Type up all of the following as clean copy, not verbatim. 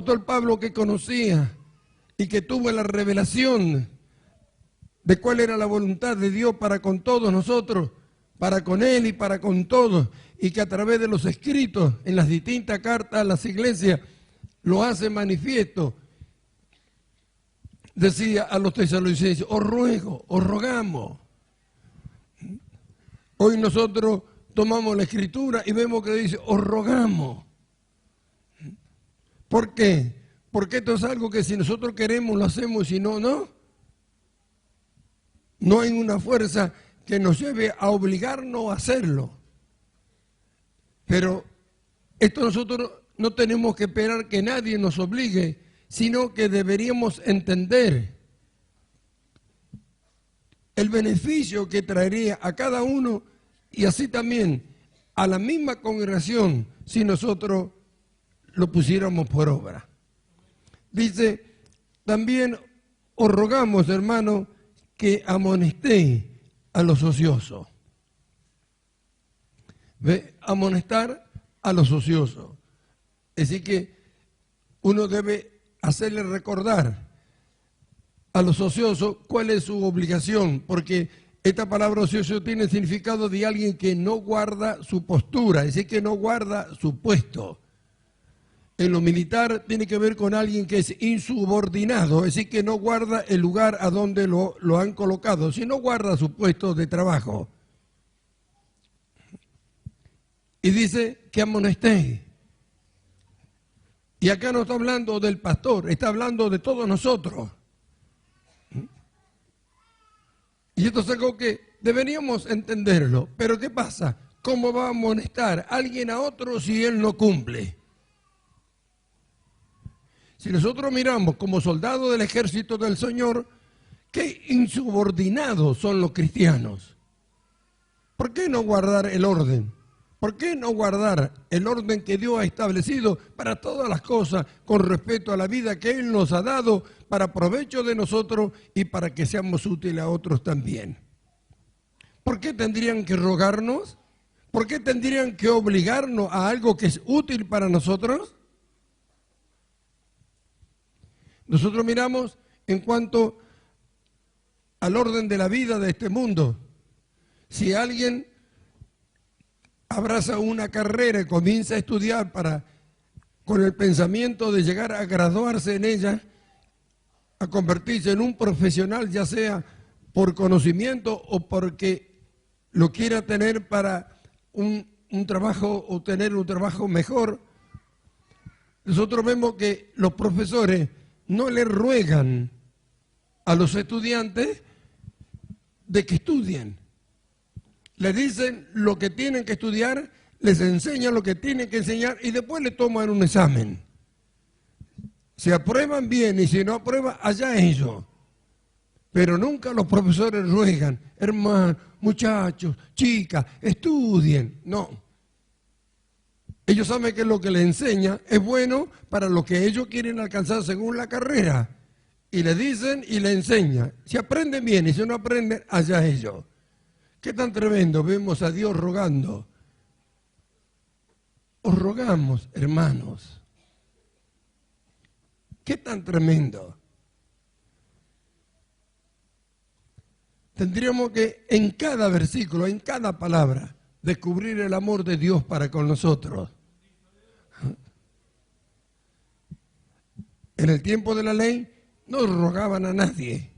apóstol Pablo, que conocía y que tuvo la revelación de cuál era la voluntad de Dios para con todos nosotros, para con él y para con todos, y que a través de los escritos en las distintas cartas a las iglesias lo hace manifiesto. Decía a los tesalonicenses: os ruego, os rogamos. Hoy nosotros tomamos la escritura y vemos que dice: os rogamos. ¿Por qué? Porque esto es algo que si nosotros queremos lo hacemos, si no, no. No hay una fuerza que nos lleve a obligarnos a hacerlo. Pero esto nosotros no tenemos que esperar que nadie nos obligue, sino que deberíamos entender el beneficio que traería a cada uno y así también a la misma congregación si nosotros lo pusiéramos por obra. Dice: también os rogamos, hermano, que amonestéis a los ociosos. ¿Ve? Amonestar a los ociosos. Es decir que uno debe hacerle recordar a los ociosos cuál es su obligación, porque esta palabra ocioso tiene el significado de alguien que no guarda su postura, es decir, que no guarda su puesto. En lo militar tiene que ver con alguien que es insubordinado, es decir, que no guarda el lugar a donde lo han colocado, sino guarda su puesto de trabajo. Y dice que amonestéis. Y acá no está hablando del pastor, está hablando de todos nosotros. Y esto es algo que deberíamos entenderlo. Pero ¿qué pasa? ¿Cómo va a amonestar alguien a otro si él no cumple? Si nosotros miramos como soldados del ejército del Señor, qué insubordinados son los cristianos. ¿Por qué no guardar el orden? ¿Por qué no guardar el orden que Dios ha establecido para todas las cosas con respecto a la vida que Él nos ha dado para provecho de nosotros y para que seamos útiles a otros también? ¿Por qué tendrían que rogarnos? ¿Por qué tendrían que obligarnos a algo que es útil para nosotros? Nosotros miramos en cuanto al orden de la vida de este mundo. Si alguien abraza una carrera y comienza a estudiar con el pensamiento de llegar a graduarse en ella, a convertirse en un profesional, ya sea por conocimiento o porque lo quiera tener para un trabajo o tener un trabajo mejor, nosotros vemos que los profesores no le ruegan a los estudiantes de que estudien. Le dicen lo que tienen que estudiar, les enseñan lo que tienen que enseñar y después le toman un examen. Si aprueban bien y si no aprueban, allá ellos. Pero nunca los profesores ruegan: hermanos, muchachos, chicas, estudien. No. Ellos saben que lo que les enseña es bueno para lo que ellos quieren alcanzar según la carrera. Y le dicen y le enseñan. Si aprenden bien y si no aprenden, allá ellos. Qué tan tremendo, vemos a Dios rogando. Os rogamos, hermanos. Qué tan tremendo. Tendríamos que en cada versículo, en cada palabra, descubrir el amor de Dios para con nosotros. En el tiempo de la ley no rogaban a nadie.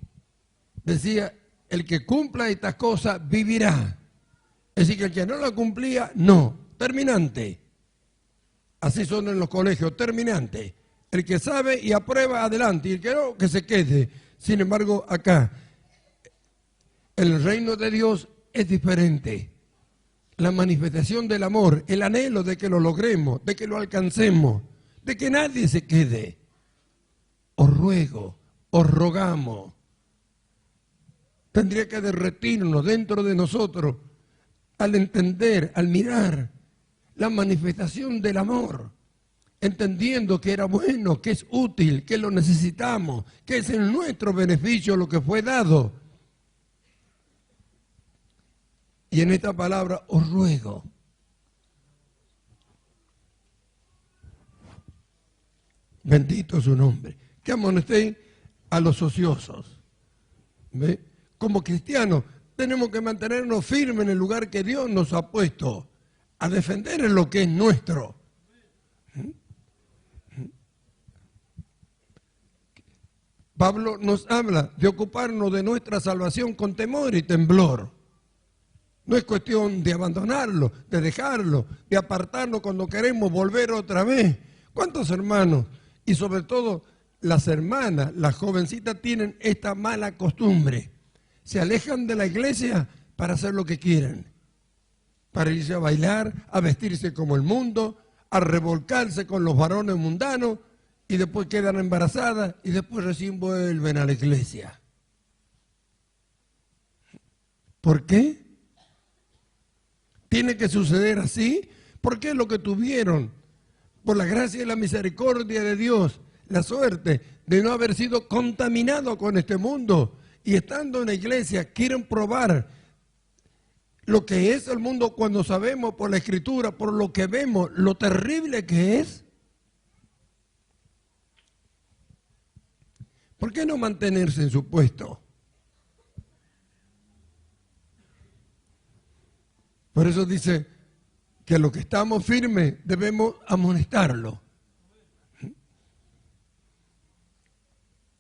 Decía: el que cumpla estas cosas vivirá. Es decir, que el que no la cumplía, no. Terminante. Así son en los colegios, terminante. El que sabe y aprueba, adelante. Y el que no, que se quede. Sin embargo, acá, el reino de Dios es diferente. La manifestación del amor, el anhelo de que lo logremos, de que lo alcancemos, de que nadie se quede. Os ruego, os rogamos. Tendría que derretirnos dentro de nosotros al entender, al mirar la manifestación del amor, entendiendo que era bueno, que es útil, que lo necesitamos, que es en nuestro beneficio lo que fue dado. Y en esta palabra os ruego. Bendito su nombre. Que amonestéis a los ociosos. ¿Ve? Como cristianos tenemos que mantenernos firmes en el lugar que Dios nos ha puesto, a defender en lo que es nuestro. Pablo nos habla de ocuparnos de nuestra salvación con temor y temblor. No es cuestión de abandonarlo, de dejarlo, de apartarnos cuando queremos volver otra vez. ¿Cuántos hermanos y sobre todo las hermanas, las jovencitas tienen esta mala costumbre? Se alejan de la iglesia para hacer lo que quieren, para irse a bailar, a vestirse como el mundo, a revolcarse con los varones mundanos y después quedan embarazadas y después recién vuelven a la iglesia. ¿Por qué? ¿Tiene que suceder así? Porque es lo que tuvieron, por la gracia y la misericordia de Dios, la suerte de no haber sido contaminado con este mundo. Y estando en la iglesia quieren probar lo que es el mundo cuando sabemos por la Escritura, por lo que vemos, lo terrible que es. ¿Por qué no mantenerse en su puesto? Por eso dice que los que estamos firmes debemos amonestarlo.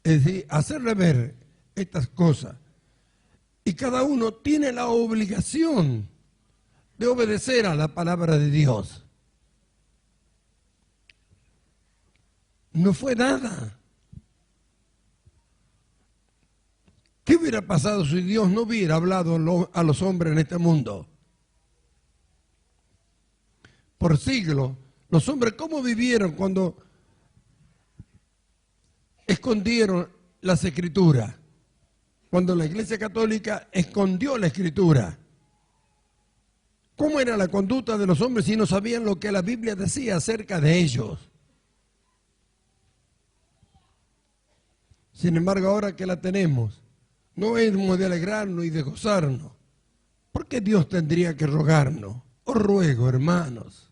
Es decir, hacerle ver estas cosas. Y cada uno tiene la obligación de obedecer a la palabra de Dios. No fue nada. ¿Qué hubiera pasado si Dios no hubiera hablado a los hombres en este mundo? Por siglos, los hombres, ¿cómo vivieron cuando escondieron las Escrituras? Cuando la Iglesia Católica escondió la Escritura. ¿Cómo era la conducta de los hombres si no sabían lo que la Biblia decía acerca de ellos? Sin embargo, ahora que la tenemos, no hemos de alegrarnos y de gozarnos. ¿Por qué Dios tendría que rogarnos? Os ruego, hermanos.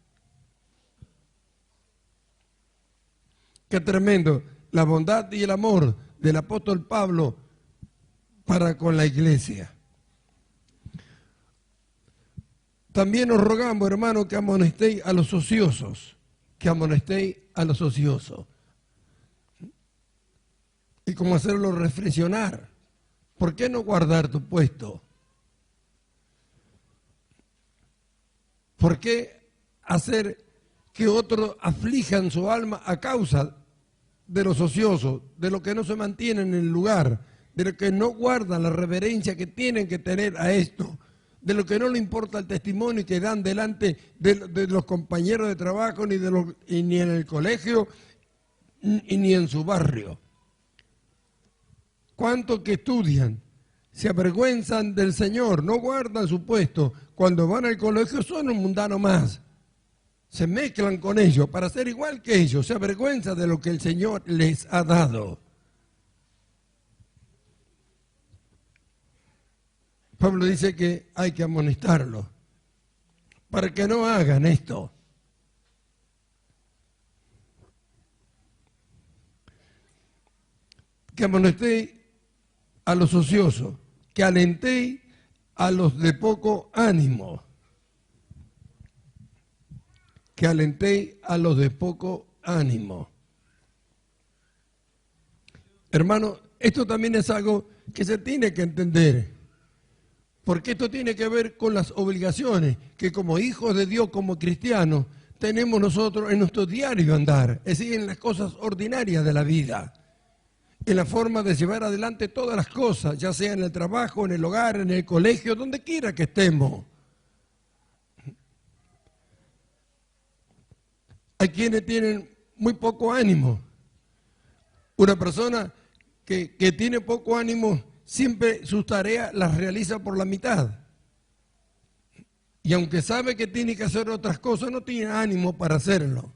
Qué tremendo la bondad y el amor del apóstol Pablo para con la iglesia. También os rogamos, hermanos, que amonestéis a los ociosos, que amonestéis a los ociosos. Y cómo hacerlo reflexionar. ¿Por qué no guardar tu puesto? ¿Por qué hacer que otros aflijan su alma a causa de los ociosos, de los que no se mantienen en el lugar, de los que no guardan la reverencia que tienen que tener a esto, de los que no le importa el testimonio que dan delante de los compañeros de trabajo, ni en el colegio, ni en su barrio? ¿Cuántos que estudian se avergüenzan del Señor, no guardan su puesto? Cuando van al colegio son un mundano más. Se mezclan con ellos para ser igual que ellos, se avergüenzan de lo que el Señor les ha dado. Pablo dice que hay que amonestarlos para que no hagan esto. Que amonestéis a los ociosos, que alentéis a los de poco ánimo. Que alentéis a los de poco ánimo. Hermano, esto también es algo que se tiene que entender, porque esto tiene que ver con las obligaciones que como hijos de Dios, como cristianos, tenemos nosotros en nuestro diario andar, es decir, en las cosas ordinarias de la vida, en la forma de llevar adelante todas las cosas, ya sea en el trabajo, en el hogar, en el colegio, donde quiera que estemos. Hay quienes tienen muy poco ánimo. Una persona que tiene poco ánimo, siempre sus tareas las realiza por la mitad. Y aunque sabe que tiene que hacer otras cosas, no tiene ánimo para hacerlo.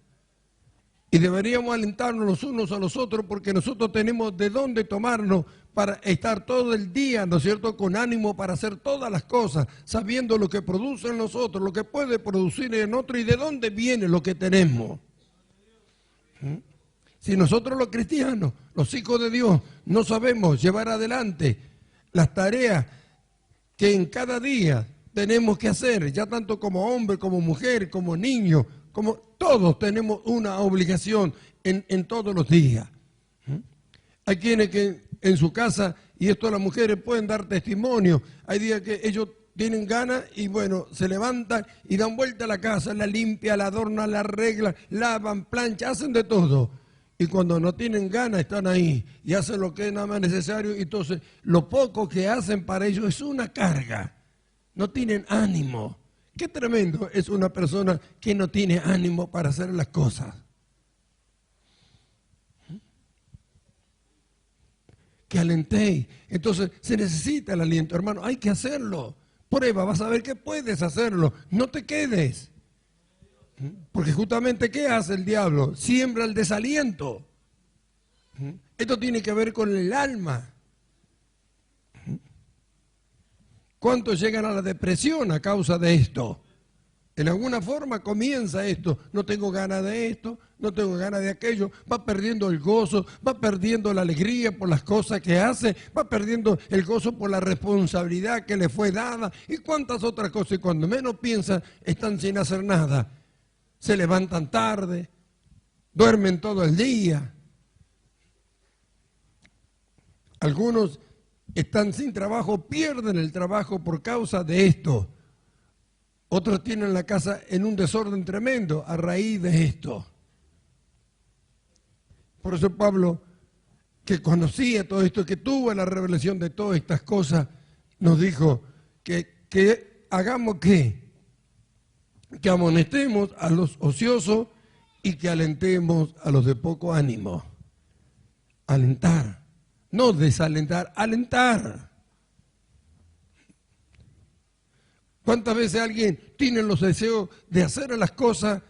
Y deberíamos alentarnos los unos a los otros, porque nosotros tenemos de dónde tomarnos para estar todo el día, ¿no es cierto?, con ánimo para hacer todas las cosas, sabiendo lo que produce en nosotros, lo que puede producir en otro y de dónde viene lo que tenemos. Si nosotros los cristianos, los hijos de Dios, no sabemos llevar adelante las tareas que en cada día tenemos que hacer, ya tanto como hombre, como mujer, como niño, como todos tenemos una obligación en todos los días. Hay quienes que en su casa, y esto las mujeres pueden dar testimonio, hay días que ellos tienen ganas y bueno, se levantan y dan vuelta a la casa, la limpian, la adornan, la arreglan, lavan, planchan, hacen de todo. Y cuando no tienen ganas están ahí y hacen lo que es nada más necesario. Y entonces lo poco que hacen para ellos es una carga. No tienen ánimo. Qué tremendo es una persona que no tiene ánimo para hacer las cosas. Que alentéis. Entonces se necesita el aliento, hermano. Hay que hacerlo. Prueba, vas a ver que puedes hacerlo. No te quedes. Porque justamente, ¿qué hace el diablo? Siembra el desaliento. Esto tiene que ver con el alma. ¿Cuántos llegan a la depresión a causa de esto? En alguna forma comienza esto. No tengo ganas de esto, no tengo ganas de aquello. Va perdiendo el gozo, va perdiendo la alegría por las cosas que hace, va perdiendo el gozo por la responsabilidad que le fue dada y cuántas otras cosas. Y cuando menos piensan, están sin hacer nada. Se levantan tarde, duermen todo el día. Algunos están sin trabajo, pierden el trabajo por causa de esto. Otros tienen la casa en un desorden tremendo a raíz de esto. Por eso Pablo, que conocía todo esto, que tuvo la revelación de todas estas cosas, nos dijo que hagamos ¿qué? Que amonestemos a los ociosos y que alentemos a los de poco ánimo. Alentar, no desalentar, alentar. ¿Cuántas veces alguien tiene los deseos de hacer las cosas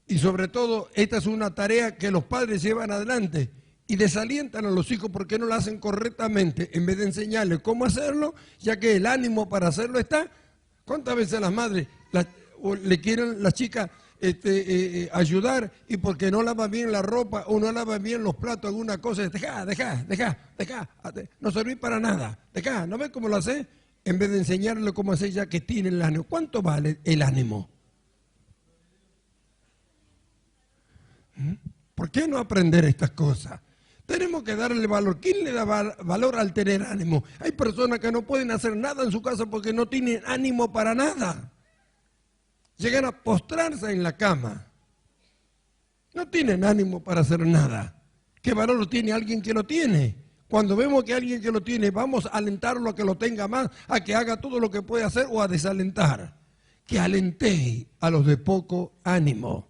y sobre todo esta es una tarea que los padres llevan adelante y desalientan a los hijos porque no lo hacen correctamente en vez de enseñarles cómo hacerlo, ya que el ánimo para hacerlo está? ¿Cuántas veces las madres le quieren las chicas ayudar y porque no lavan bien la ropa o no lavan bien los platos, alguna cosa, deja, no servís para nada, ¿no ves cómo lo hace? En vez de enseñarle cómo hacer ya que tiene el ánimo. ¿Cuánto vale el ánimo? ¿Por qué no aprender estas cosas? Tenemos que darle valor. ¿Quién le da valor al tener ánimo? Hay personas que no pueden hacer nada en su casa porque no tienen ánimo para nada. Llegan a postrarse en la cama. No tienen ánimo para hacer nada. ¿Qué valor tiene alguien que lo tiene? Cuando vemos que alguien que lo tiene, vamos a alentarlo a que lo tenga más, a que haga todo lo que puede hacer o a desalentar. Que alentéis a los de poco ánimo.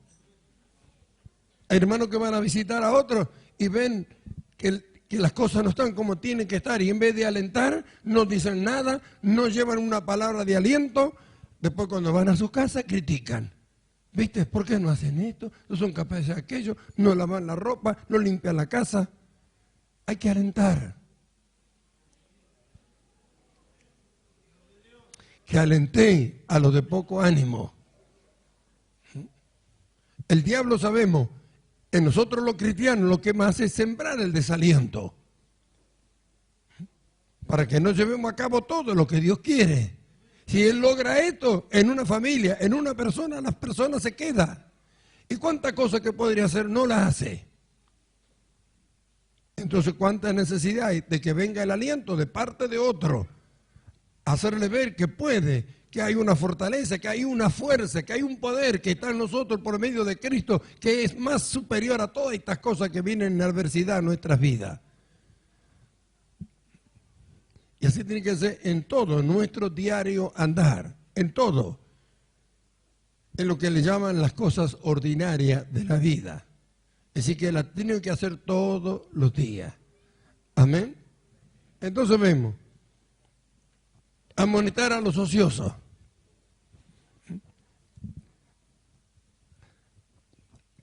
Hay hermanos que van a visitar a otros y ven que las cosas no están como tienen que estar y en vez de alentar, no dicen nada, no llevan una palabra de aliento. Después cuando van a su casa critican. ¿Viste? ¿Por qué no hacen esto? No son capaces de aquello, no lavan la ropa, no limpian la casa. Hay que alentar. Que alenté a los de poco ánimo. El diablo sabemos, en nosotros los cristianos lo que más hace es sembrar el desaliento. Para que no llevemos a cabo todo lo que Dios quiere. Si Él logra esto en una familia, en una persona, las personas se quedan. ¿Y cuántas cosas que podría hacer no las hace? Entonces, ¿cuánta necesidad hay de que venga el aliento de parte de otro? Hacerle ver que puede, que hay una fortaleza, que hay una fuerza, que hay un poder que está en nosotros por medio de Cristo, que es más superior a todas estas cosas que vienen en adversidad en nuestras vidas. Y así tiene que ser en todo nuestro diario andar, en todo, en lo que le llaman las cosas ordinarias de la vida. Así que la tienen que hacer todos los días. Amén. Entonces vemos, amonestar a los ociosos.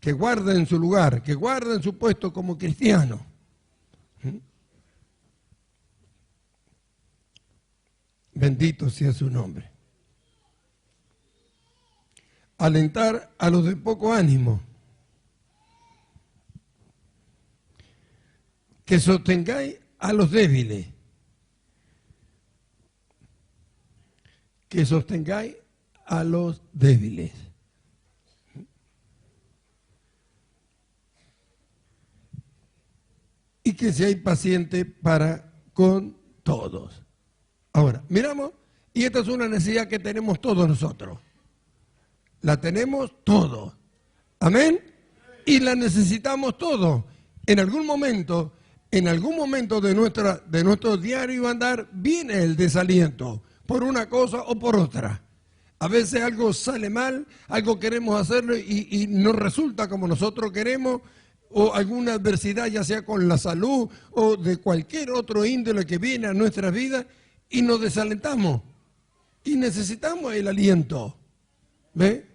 Que guarden su lugar, que guarden su puesto como cristianos. Bendito sea su nombre. Alentar a los de poco ánimo. que sostengáis a los débiles. Que sostengáis a los débiles. Y que seáis pacientes para con todos. Ahora, miramos, y esta es una necesidad que tenemos todos nosotros. La tenemos todos. Amén. Y la necesitamos todos. En algún momento de nuestro diario andar viene el desaliento, por una cosa o por otra. A veces algo sale mal, algo queremos hacerlo y no resulta como nosotros queremos, o alguna adversidad, ya sea con la salud o de cualquier otro índole que viene a nuestra vida, y nos desalentamos. Y necesitamos el aliento. ¿Ve?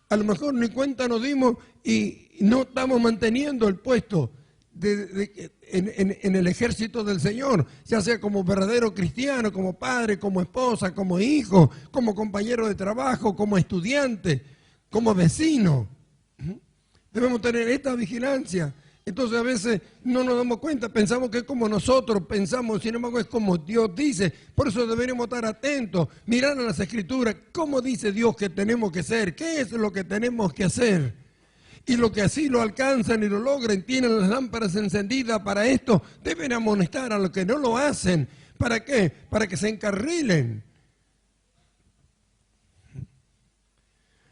A lo mejor ni cuenta nos dimos y no estamos manteniendo el puesto en el ejército del Señor, ya sea como verdadero cristiano, como padre, como esposa, como hijo, como compañero de trabajo, como estudiante, como vecino. Debemos tener esta vigilancia. Entonces a veces no nos damos cuenta, pensamos que es como nosotros pensamos, sin embargo es como Dios dice. Por eso deberíamos estar atentos, mirar a las Escrituras, cómo dice Dios que tenemos que ser, qué es lo que tenemos que hacer. Y los que así lo alcanzan y lo logran, tienen las lámparas encendidas para esto, deben amonestar a los que no lo hacen. ¿Para qué? Para que se encarrilen.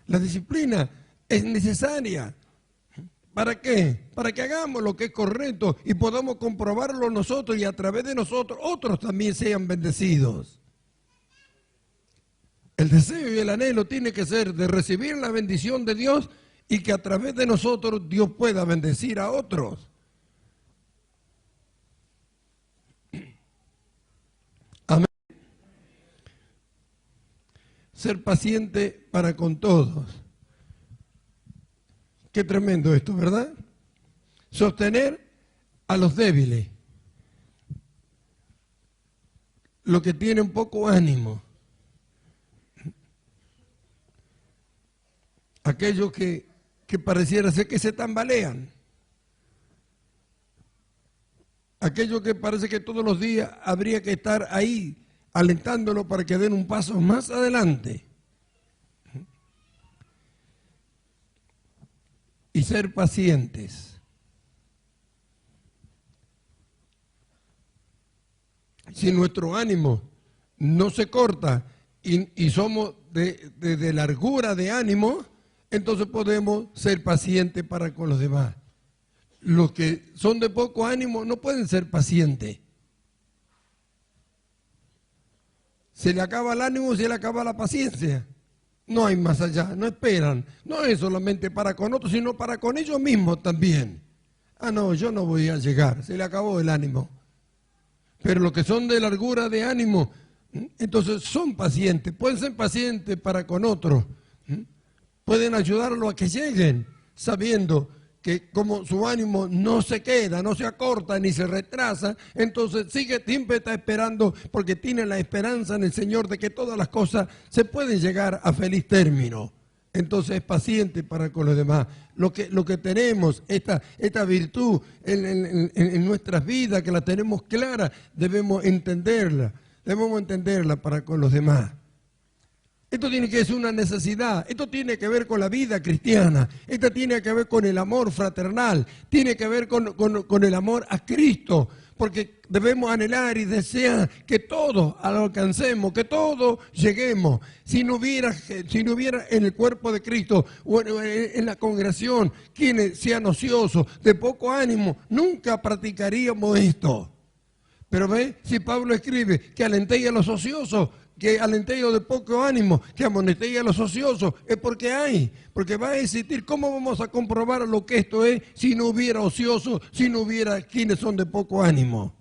La disciplina es necesaria. ¿Para qué? Para que hagamos lo que es correcto y podamos comprobarlo nosotros y a través de nosotros otros también sean bendecidos. El deseo y el anhelo tiene que ser de recibir la bendición de Dios y que a través de nosotros Dios pueda bendecir a otros. Amén. Ser paciente para con todos. Qué tremendo esto, ¿verdad? Sostener a los débiles, los que tienen poco ánimo, aquellos que pareciera ser que se tambalean, aquellos que parece que todos los días habría que estar ahí alentándolos para que den un paso más adelante. Y ser pacientes. Si nuestro ánimo no se corta y somos de largura de ánimo, entonces podemos ser pacientes para con los demás. Los que son de poco ánimo no pueden ser pacientes. Se le acaba el ánimo, se le acaba la paciencia. No hay más allá, no esperan. No es solamente para con otros, sino para con ellos mismos también. Ah, no, yo no voy a llegar, se le acabó el ánimo. Pero los que son de largura de ánimo, entonces son pacientes, pueden ser pacientes para con otros. Pueden ayudarlo a que lleguen, sabiendo que como su ánimo no se queda, no se acorta ni se retrasa, entonces siempre está esperando porque tiene la esperanza en el Señor de que todas las cosas se pueden llegar a feliz término. Entonces es paciente para con los demás. Lo que tenemos, esta virtud en nuestras vidas, que la tenemos clara, debemos entenderla para con los demás. Esto tiene que ser una necesidad, esto tiene que ver con la vida cristiana, esto tiene que ver con el amor fraternal, tiene que ver con el amor a Cristo, porque debemos anhelar y desear que todos alcancemos, que todos lleguemos. Si no hubiera en el cuerpo de Cristo o en la congregación quienes sean ociosos, de poco ánimo, nunca practicaríamos esto. Pero ve, si Pablo escribe que alentéis a los ociosos, que alentéis de poco ánimo, que amonestéis a los ociosos, es porque va a existir. ¿Cómo vamos a comprobar lo que esto es si no hubiera ociosos, si no hubiera quienes son de poco ánimo?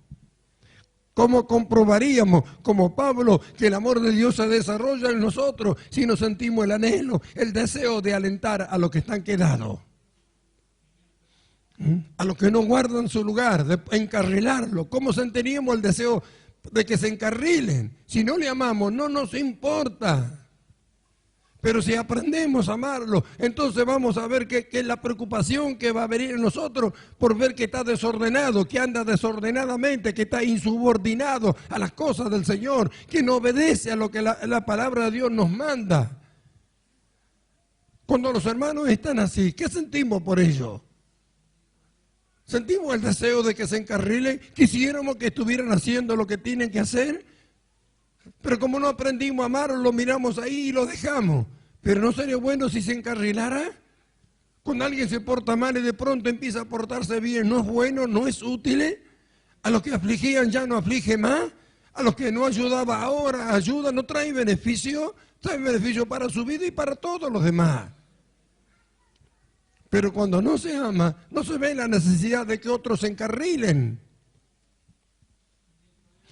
¿Cómo comprobaríamos, como Pablo, que el amor de Dios se desarrolla en nosotros si no sentimos el anhelo, el deseo de alentar a los que están quedados? A los que no guardan su lugar, de encarrilarlo. ¿Cómo sentiríamos el deseo de que se encarrilen? Si no le amamos, no nos importa. Pero si aprendemos a amarlo, entonces vamos a ver que la preocupación que va a venir en nosotros por ver que está desordenado, que anda desordenadamente, que está insubordinado a las cosas del Señor, que no obedece a lo que la palabra de Dios nos manda. Cuando los hermanos están así, ¿qué sentimos por ello? ¿Sentimos el deseo de que se encarrilen? ¿Quisiéramos que estuvieran haciendo lo que tienen que hacer? Pero como no aprendimos a amarlo, lo miramos ahí y lo dejamos. Pero ¿no sería bueno si se encarrilara? Cuando alguien se porta mal y de pronto empieza a portarse bien, ¿no es bueno? ¿No es útil? A los que afligían ya no aflige más. A los que no ayudaba ahora ayuda. ¿No trae beneficio? Trae beneficio para su vida y para todos los demás. Pero cuando no se ama, no se ve la necesidad de que otros se encarrilen.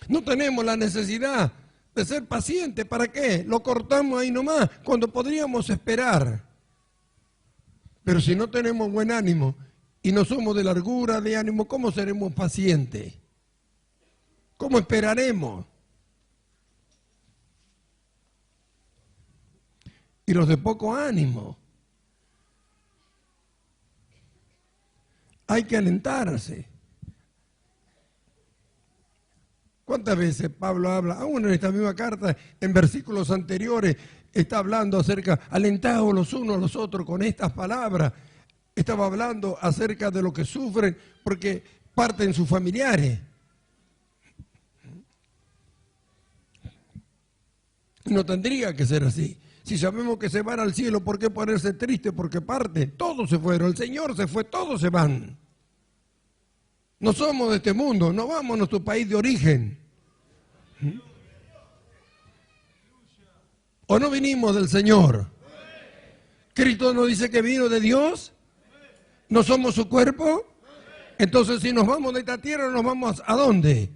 No tenemos la necesidad de ser pacientes. ¿Para qué? Lo cortamos ahí nomás, cuando podríamos esperar. Pero si no tenemos buen ánimo y no somos de largura de ánimo, ¿cómo seremos pacientes? ¿Cómo esperaremos? Y los de poco ánimo, hay que alentarse. ¿Cuántas veces Pablo habla, aún en esta misma carta, en versículos anteriores, está hablando acerca, alentados los unos a los otros con estas palabras? Estaba hablando acerca de lo que sufren porque parten sus familiares. No tendría que ser así. Si sabemos que se van al cielo, ¿por qué ponerse triste? Porque parten. Todos se fueron, el Señor se fue, todos se van. No somos de este mundo, no vamos a nuestro país de origen. ¿O no vinimos del Señor? ¿Cristo nos dice que vino de Dios? ¿No somos su cuerpo? Entonces, si nos vamos de esta tierra, ¿nos vamos a dónde?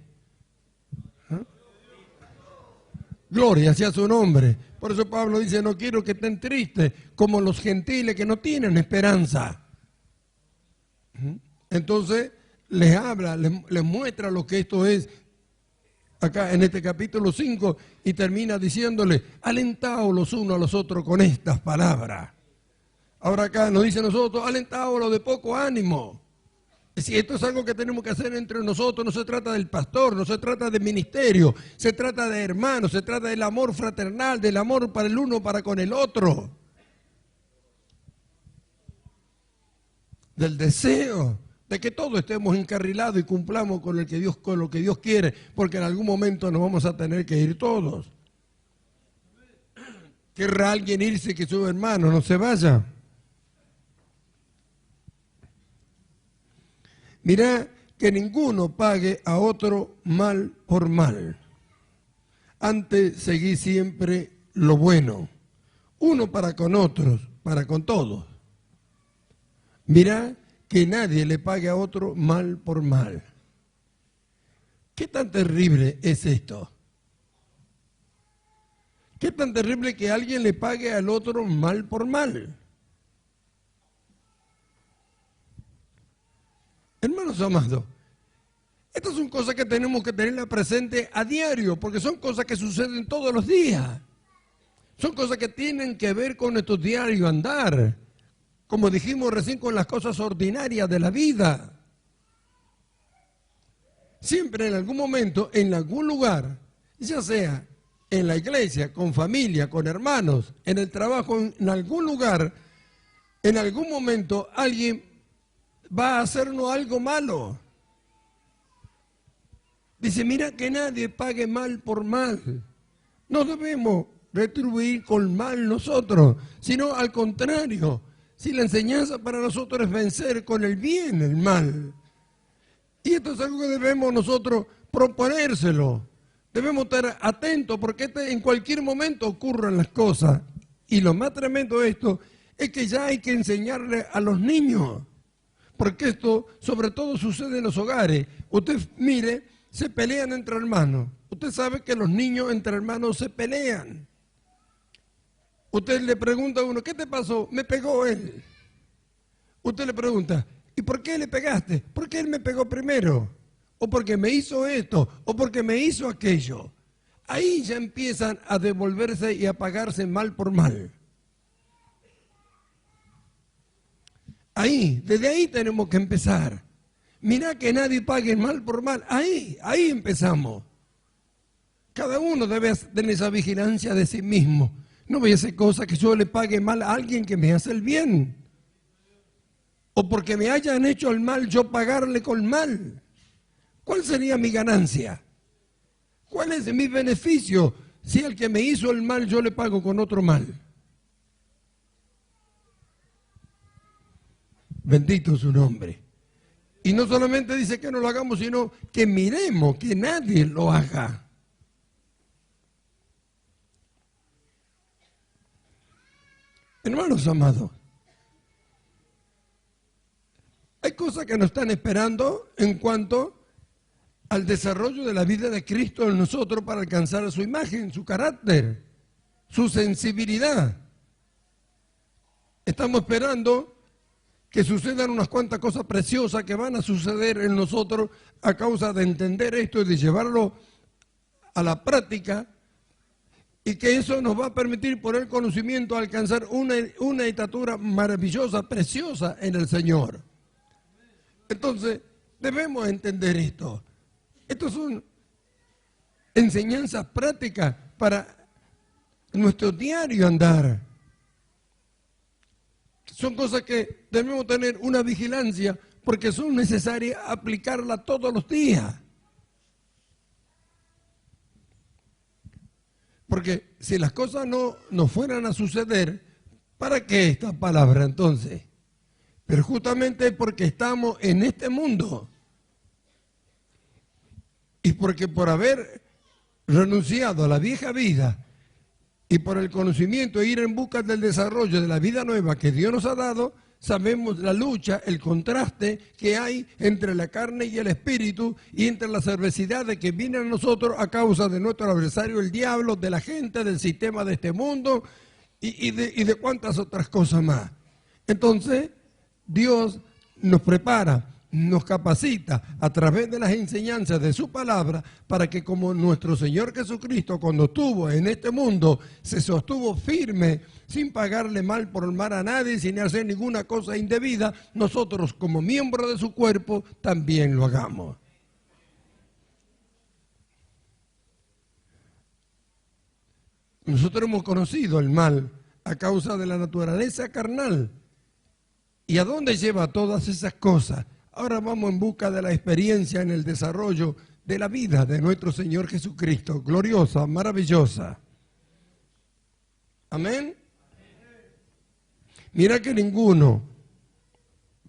Gloria sea su nombre. Por eso Pablo dice, no quiero que estén tristes como los gentiles que no tienen esperanza. Entonces, les habla, les muestra lo que esto es acá en este capítulo 5 y termina diciéndole, alentaos los unos a los otros con estas palabras. Ahora acá nos dice a nosotros, alentaos los de poco ánimo. Si esto es algo que tenemos que hacer entre nosotros, no se trata del pastor, no se trata de ministerio, se trata de hermanos, se trata del amor fraternal, del amor para el uno para con el otro. Del deseo de que todos estemos encarrilados y cumplamos con lo que Dios quiere, porque en algún momento nos vamos a tener que ir todos. ¿Querrá alguien irse que su hermano no se vaya? Mirá que ninguno pague a otro mal por mal. Antes seguí siempre lo bueno, uno para con otros, para con todos. Mirá que nadie le pague a otro mal por mal. ¿Qué tan terrible es esto? ¿Qué tan terrible que alguien le pague al otro mal por mal? Hermanos amados, estas son cosas que tenemos que tenerlas presentes a diario, porque son cosas que suceden todos los días. Son cosas que tienen que ver con nuestro diario andar. Como dijimos recién, con las cosas ordinarias de la vida. Siempre en algún momento, en algún lugar, ya sea en la iglesia, con familia, con hermanos, en el trabajo, en algún lugar, en algún momento alguien va a hacernos algo malo. Dice, mira que nadie pague mal por mal. No debemos retribuir con mal nosotros, sino al contrario. Si la enseñanza para nosotros es vencer con el bien el mal. Y esto es algo que debemos nosotros proponérselo. Debemos estar atentos porque en cualquier momento ocurran las cosas. Y lo más tremendo de esto es que ya hay que enseñarle a los niños. Porque esto sobre todo sucede en los hogares. Usted mire, se pelean entre hermanos. Usted sabe que los niños entre hermanos se pelean. Usted le pregunta a uno, ¿qué te pasó? Me pegó él. Usted le pregunta, ¿y por qué le pegaste? ¿Por qué él me pegó primero? ¿O porque me hizo esto? ¿O porque me hizo aquello? Ahí ya empiezan a devolverse y a pagarse mal por mal. Ahí, desde ahí tenemos que empezar. Mirá que nadie pague mal por mal. Ahí empezamos. Cada uno debe tener esa vigilancia de sí mismo. No voy a hacer cosas que yo le pague mal a alguien que me hace el bien. O porque me hayan hecho el mal, yo pagarle con mal. ¿Cuál sería mi ganancia? ¿Cuál es mi beneficio si al que me hizo el mal yo le pago con otro mal? Bendito su nombre. Y no solamente dice que no lo hagamos, sino que miremos que nadie lo haga. Hermanos amados, hay cosas que nos están esperando en cuanto al desarrollo de la vida de Cristo en nosotros para alcanzar su imagen, su carácter, su sensibilidad. Estamos esperando que sucedan unas cuantas cosas preciosas que van a suceder en nosotros a causa de entender esto y de llevarlo a la práctica, y que eso nos va a permitir por el conocimiento alcanzar una estatura maravillosa, preciosa en el Señor. Entonces, debemos entender esto. Estas son enseñanzas prácticas para nuestro diario andar. Son cosas que debemos tener una vigilancia porque son necesarias aplicarlas todos los días. Porque si las cosas no fueran a suceder, ¿para qué esta palabra entonces? Pero justamente porque estamos en este mundo y porque por haber renunciado a la vieja vida y por el conocimiento e ir en busca del desarrollo de la vida nueva que Dios nos ha dado, sabemos la lucha, el contraste que hay entre la carne y el espíritu y entre las adversidades que vienen a nosotros a causa de nuestro adversario, el diablo, de la gente, del sistema de este mundo y de cuantas otras cosas más. Entonces, Dios nos prepara, nos capacita a través de las enseñanzas de su palabra para que como nuestro Señor Jesucristo cuando estuvo en este mundo se sostuvo firme sin pagarle mal por mal a nadie, sin hacer ninguna cosa indebida, nosotros como miembros de su cuerpo también lo hagamos. Nosotros hemos conocido el mal a causa de la naturaleza carnal. ¿Y a dónde lleva todas esas cosas? Ahora vamos en busca de la experiencia en el desarrollo de la vida de nuestro Señor Jesucristo, gloriosa, maravillosa. Amén. Mira que ninguno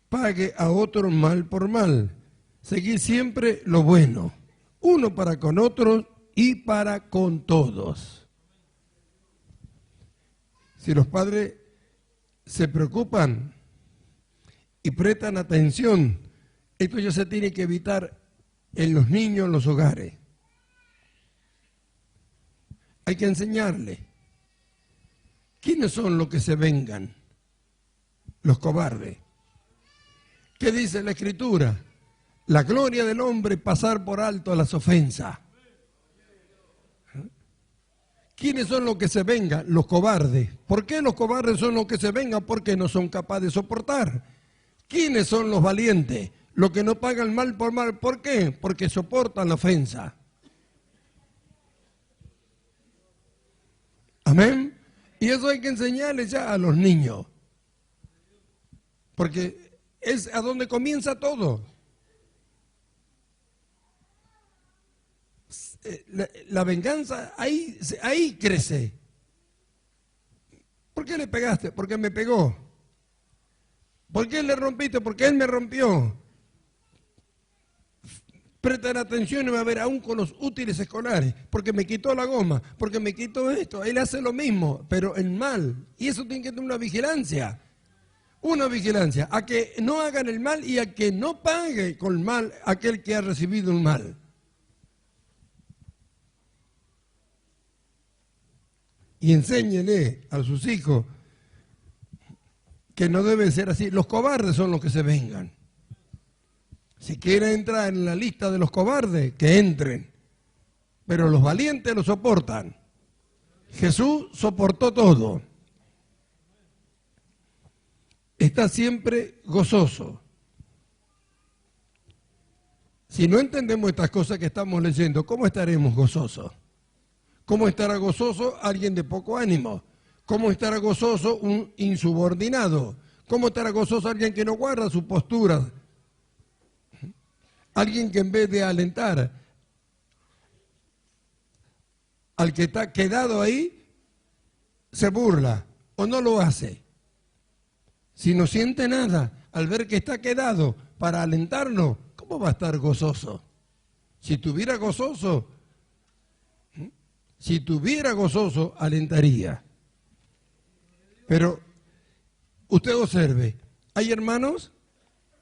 pague a otro mal por mal. Seguir siempre lo bueno, uno para con otros y para con todos. Si los padres se preocupan y prestan atención, esto ya se tiene que evitar en los niños, en los hogares. Hay que enseñarles. ¿Quiénes son los que se vengan? Los cobardes. ¿Qué dice la Escritura? La gloria del hombre pasar por alto las ofensas. ¿Quiénes son los que se vengan? Los cobardes. ¿Por qué los cobardes son los que se vengan? Porque no son capaces de soportar. ¿Quiénes son los valientes? Los que no pagan mal por mal. ¿Por qué? Porque soportan la ofensa. Amén. Y eso hay que enseñarles ya a los niños. Porque es a donde comienza todo. La venganza ahí crece. ¿Por qué le pegaste? Porque me pegó. ¿Por qué le rompiste? Porque él me rompió. Presten atención y va a ver aún con los útiles escolares, porque me quitó la goma, porque me quitó esto. Él hace lo mismo, pero en mal. Y eso tiene que tener una vigilancia. Una vigilancia a que no hagan el mal y a que no pague con mal aquel que ha recibido un mal. Y enséñele a sus hijos que no debe ser así. Los cobardes son los que se vengan. Si quieren entrar en la lista de los cobardes, que entren. Pero los valientes lo soportan. Jesús soportó todo. está siempre gozoso. Si no entendemos estas cosas que estamos leyendo, ¿cómo estaremos gozosos? ¿Cómo estará gozoso alguien de poco ánimo? ¿Cómo estará gozoso un insubordinado? ¿Cómo estará gozoso alguien que no guarda su postura? Alguien que en vez de alentar al que está quedado ahí, se burla o no lo hace. Si no siente nada al ver que está quedado para alentarlo, ¿cómo va a estar gozoso? Si estuviera gozoso, alentaría. Pero usted observe, hay hermanos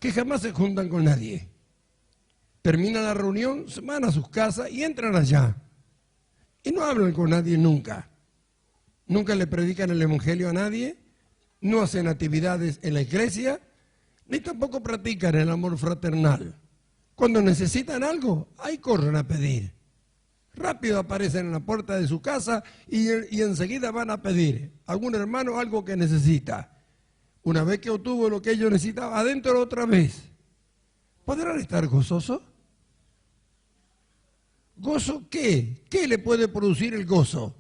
que jamás se juntan con nadie. Terminan la reunión, se van a sus casas y entran allá. Y no hablan con nadie nunca. Nunca le predican el evangelio a nadie, no hacen actividades en la iglesia, ni tampoco practican el amor fraternal. Cuando necesitan algo, ahí corren a pedir. Rápido aparecen en la puerta de su casa y enseguida van a pedir a algún hermano algo que necesita. Una vez que obtuvo lo que ellos necesitaban, adentro otra vez. ¿Podrán estar gozosos? ¿Gozo qué? ¿Qué le puede producir el gozo?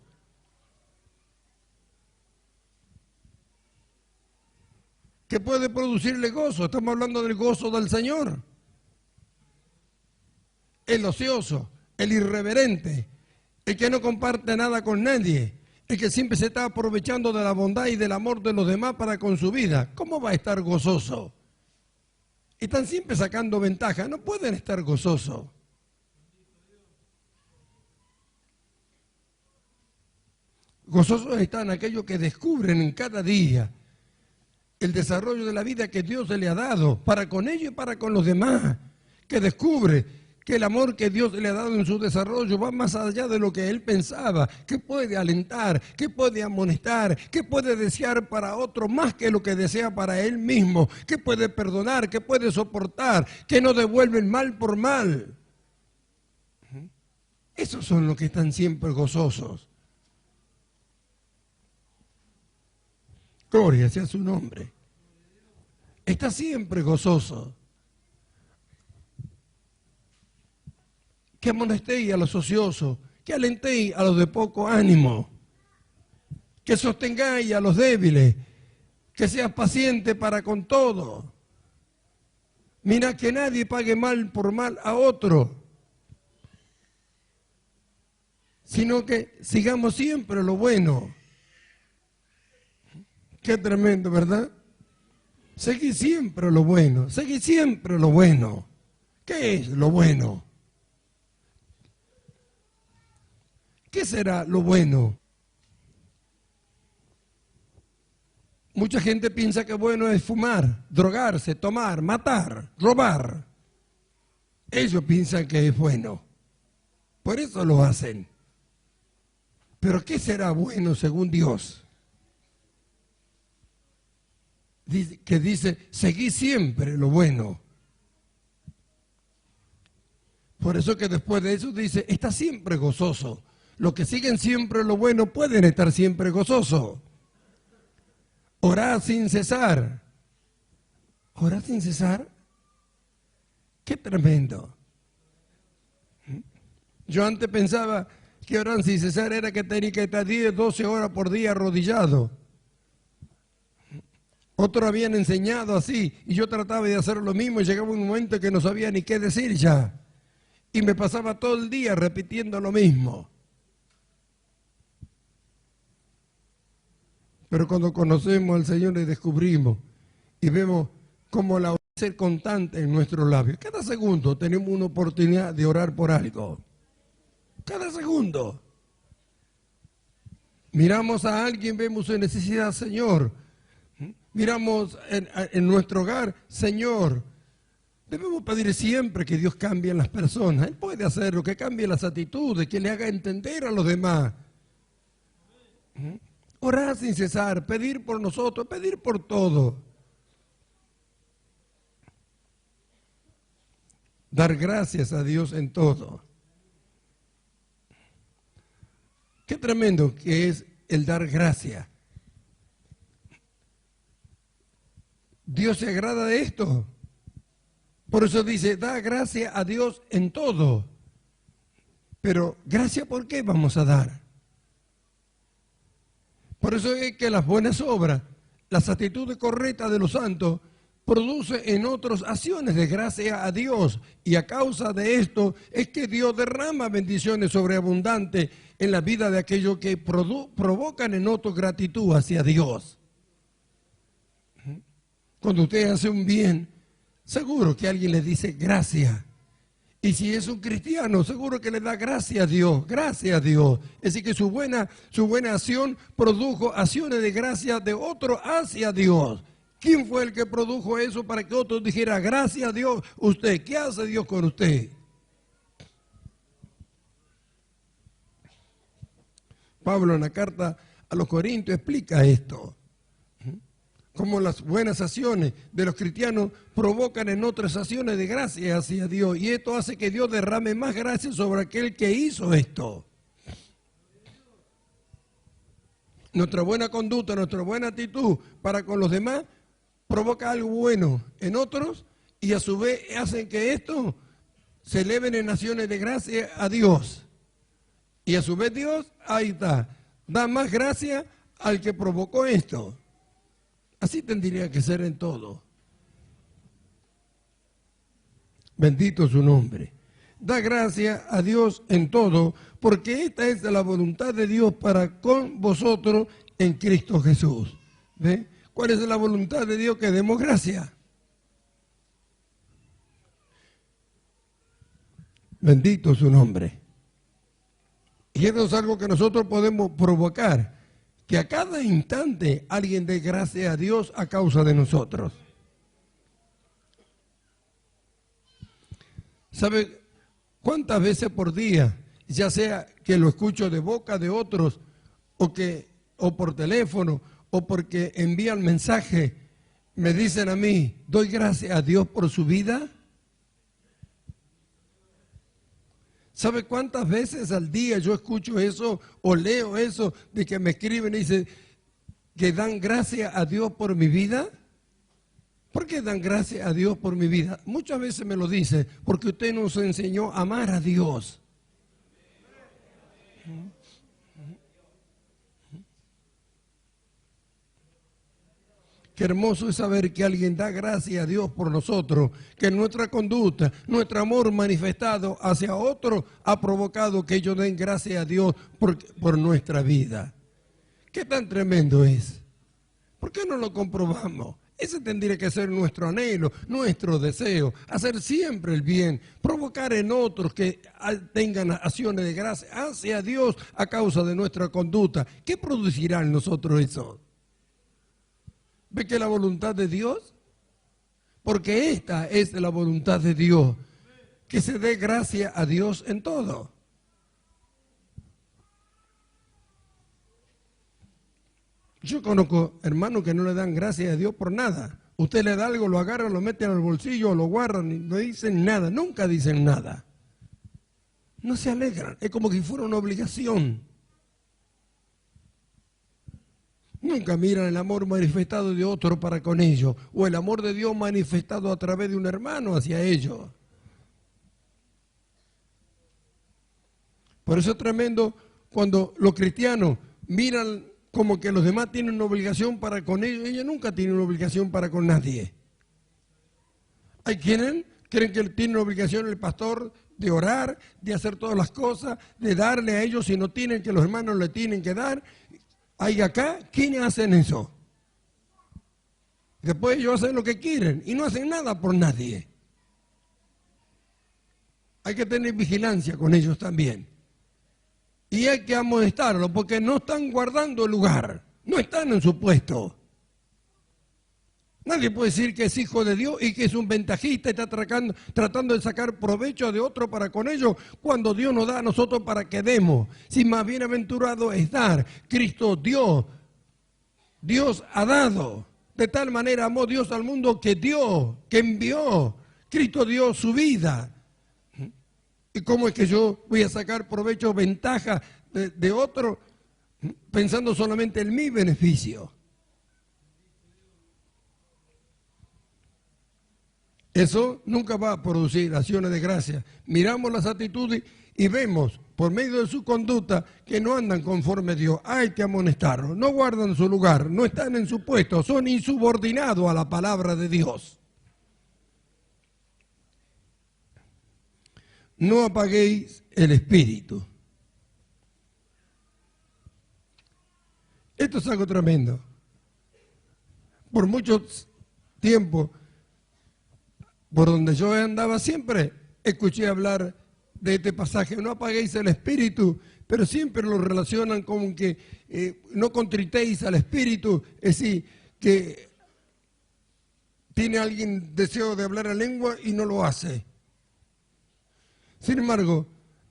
¿Qué puede producirle gozo? Estamos hablando del gozo del Señor. El ocioso, el irreverente, el que no comparte nada con nadie, el que siempre se está aprovechando de la bondad y del amor de los demás para con su vida. ¿Cómo va a estar gozoso? Están siempre sacando ventaja, no pueden estar gozosos. Gozosos están aquellos que descubren en cada día el desarrollo de la vida que Dios le ha dado para con ellos y para con los demás, que descubre que el amor que Dios le ha dado en su desarrollo va más allá de lo que él pensaba, que puede alentar, que puede amonestar, que puede desear para otro más que lo que desea para él mismo, que puede perdonar, que puede soportar, que no devuelve el mal por mal. Esos son los que están siempre gozosos. Gloria sea su nombre. Está siempre gozoso. Que amonestéis a los ociosos, que alentéis a los de poco ánimo, que sostengáis a los débiles, que seas paciente para con todo. Mira que nadie pague mal por mal a otro, sino que sigamos siempre lo bueno. Qué tremendo, ¿verdad? Seguí siempre lo bueno, seguí siempre lo bueno. ¿Qué es lo bueno? ¿Qué será lo bueno? Mucha gente piensa que bueno es fumar, drogarse, tomar, matar, robar. Ellos piensan que es bueno. Por eso lo hacen. Pero ¿qué será bueno según Dios? Que dice, seguí siempre lo bueno. Por eso que después de eso dice, está siempre gozoso. Los que siguen siempre lo bueno pueden estar siempre gozosos. Orad sin cesar. ¿Orad sin cesar? Qué tremendo. Yo antes pensaba que orar sin cesar era que tenía que estar 10, 12 horas por día arrodillado. Otros habían enseñado así y yo trataba de hacer lo mismo y llegaba un momento que no sabía ni qué decir ya. Y me pasaba todo el día repitiendo lo mismo. Pero cuando conocemos al Señor y descubrimos y vemos cómo la oración es constante en nuestros labios. Cada segundo tenemos una oportunidad de orar por algo. Cada segundo. Miramos a alguien, vemos su necesidad, Señor. Miramos en nuestro hogar, Señor. Debemos pedir siempre que Dios cambie en las personas. Él puede hacerlo, que cambie las actitudes, que le haga entender a los demás. Orar sin cesar, pedir por nosotros, pedir por todo. Dar gracias a Dios en todo. Qué tremendo que es el dar gracias. Dios se agrada de esto. Por eso dice, da gracia a Dios en todo. Pero, ¿gracia por qué vamos a dar? Por eso es que las buenas obras, las actitudes correctas de los santos, produce en otros acciones de gracia a Dios. Y a causa de esto es que Dios derrama bendiciones sobreabundantes en la vida de aquellos que provocan en otros gratitud hacia Dios. Cuando usted hace un bien, seguro que alguien le dice gracias. Y si es un cristiano, seguro que le da gracias a Dios, gracias a Dios. Es decir, que su buena acción produjo acciones de gracia de otro hacia Dios. ¿Quién fue el que produjo eso para que otro dijera gracias a Dios? Usted, ¿qué hace Dios con usted? Pablo en la carta a los Corintios explica esto. Cómo las buenas acciones de los cristianos provocan en otras acciones de gracia hacia Dios. Y esto hace que Dios derrame más gracia sobre aquel que hizo esto. Nuestra buena conducta, nuestra buena actitud para con los demás provoca algo bueno en otros y a su vez hacen que esto se eleven en acciones de gracia a Dios. Y a su vez Dios, ahí está, da más gracia al que provocó esto. Así tendría que ser en todo. Bendito su nombre. Da gracia a Dios en todo, porque esta es la voluntad de Dios para con vosotros en Cristo Jesús. ¿Ve? ¿Cuál es la voluntad de Dios? Que demos gracia. Bendito su nombre. Y esto es algo que nosotros podemos provocar. Que a cada instante alguien dé gracia a Dios a causa de nosotros. ¿Sabe cuántas veces por día, ya sea que lo escucho de boca de otros o por teléfono o porque envían mensaje, me dicen a mí, doy gracias a Dios por su vida? ¿Sabe cuántas veces al día yo escucho eso o leo eso de que me escriben y dicen que dan gracias a Dios por mi vida? ¿Por qué dan gracias a Dios por mi vida? Muchas veces me lo dice, porque usted nos enseñó a amar a Dios. Qué hermoso es saber que alguien da gracias a Dios por nosotros, que nuestra conducta, nuestro amor manifestado hacia otro ha provocado que ellos den gracias a Dios por nuestra vida. ¿Qué tan tremendo es? ¿Por qué no lo comprobamos? Ese tendría que ser nuestro anhelo, nuestro deseo, hacer siempre el bien, provocar en otros que tengan acciones de gracia hacia Dios a causa de nuestra conducta. ¿Qué producirá en nosotros eso? ¿Ve que la voluntad de Dios? Porque esta es la voluntad de Dios, que se dé gracia a Dios en todo. Yo conozco hermanos que no le dan gracias a Dios por nada. Usted le da algo, lo agarra, lo mete en el bolsillo, lo guardan y no dicen nada, nunca dicen nada. No se alegran, es como si fuera una obligación. Nunca miran el amor manifestado de otro para con ellos, o el amor de Dios manifestado a través de un hermano hacia ellos. Por eso es tremendo cuando los cristianos miran como que los demás tienen una obligación para con ellos nunca tienen una obligación para con nadie. Hay quienes creen que tiene una obligación el pastor de orar, de hacer todas las cosas, de darle a ellos, si no tienen, que los hermanos le tienen que dar. Hay acá, ¿quiénes hacen eso? Después ellos hacen lo que quieren y no hacen nada por nadie. Hay que tener vigilancia con ellos también. Y hay que amonestarlos porque no están guardando el lugar, no están en su puesto. Nadie puede decir que es hijo de Dios y que es un ventajista y está tratando de sacar provecho de otro para con ellos, cuando Dios nos da a nosotros para que demos. Si más bienaventurado es dar, Cristo dio, Dios ha dado. De tal manera amó Dios al mundo que dio, que envió. Cristo dio su vida. ¿Y cómo es que yo voy a sacar provecho, ventaja de otro, pensando solamente en mi beneficio? Eso nunca va a producir acciones de gracia. Miramos las actitudes y vemos por medio de su conducta que no andan conforme a Dios. Hay que amonestarlos, no guardan su lugar, no están en su puesto, son insubordinados a la palabra de Dios. No apaguéis el espíritu. Esto es algo tremendo. Por mucho tiempo, por donde yo andaba, siempre escuché hablar de este pasaje. No apaguéis el espíritu, pero siempre lo relacionan con que no contritéis al espíritu. Es decir, que tiene alguien deseo de hablar en lengua y no lo hace. Sin embargo,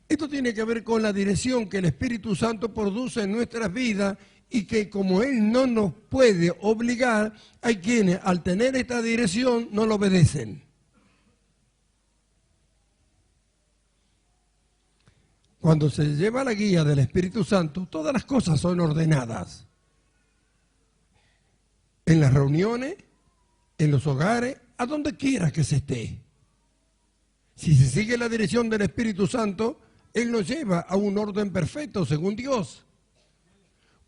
esto tiene que ver con la dirección que el Espíritu Santo produce en nuestras vidas y que como Él no nos puede obligar, hay quienes al tener esta dirección no lo obedecen. Cuando se lleva la guía del Espíritu Santo, todas las cosas son ordenadas. En las reuniones, en los hogares, a donde quiera que se esté. Si se sigue la dirección del Espíritu Santo, Él nos lleva a un orden perfecto según Dios.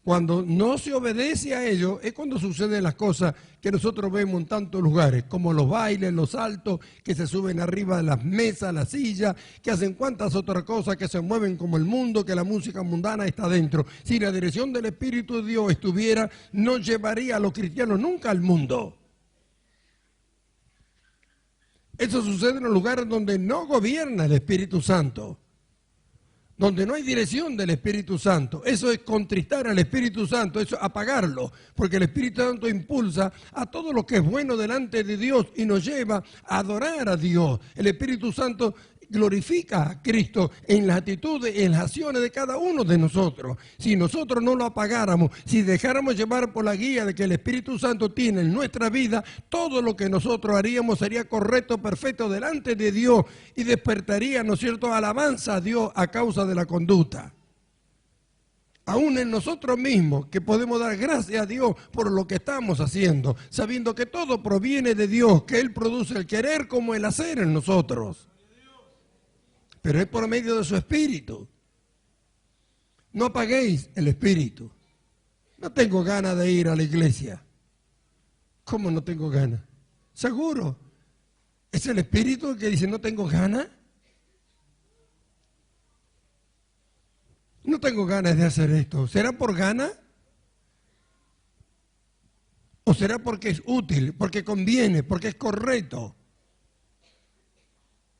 Cuando no se obedece a ello, es cuando suceden las cosas que nosotros vemos en tantos lugares, como los bailes, los saltos, que se suben arriba de las mesas, las sillas, que hacen cuantas otras cosas, que se mueven como el mundo, que la música mundana está dentro. Si la dirección del Espíritu de Dios estuviera, no llevaría a los cristianos nunca al mundo. Eso sucede en los lugares donde no gobierna el Espíritu Santo, donde no hay dirección del Espíritu Santo. Eso es contristar al Espíritu Santo, eso es apagarlo, porque el Espíritu Santo impulsa a todo lo que es bueno delante de Dios y nos lleva a adorar a Dios. El Espíritu Santo glorifica a Cristo en las actitudes, en las acciones de cada uno de nosotros. Si nosotros no lo apagáramos, si dejáramos llevar por la guía de que el Espíritu Santo tiene en nuestra vida, todo lo que nosotros haríamos sería correcto, perfecto delante de Dios y despertaría, ¿no es cierto?, alabanza a Dios a causa de la conducta. Aún en nosotros mismos, que podemos dar gracias a Dios por lo que estamos haciendo, sabiendo que todo proviene de Dios, que Él produce el querer como el hacer en nosotros. Pero es por medio de su Espíritu. No apaguéis el Espíritu. No tengo ganas de ir a la iglesia. ¿Cómo no tengo ganas? Seguro. ¿Es el Espíritu el que dice no tengo ganas? No tengo ganas de hacer esto. ¿Será por ganas? ¿O será porque es útil, porque conviene, porque es correcto?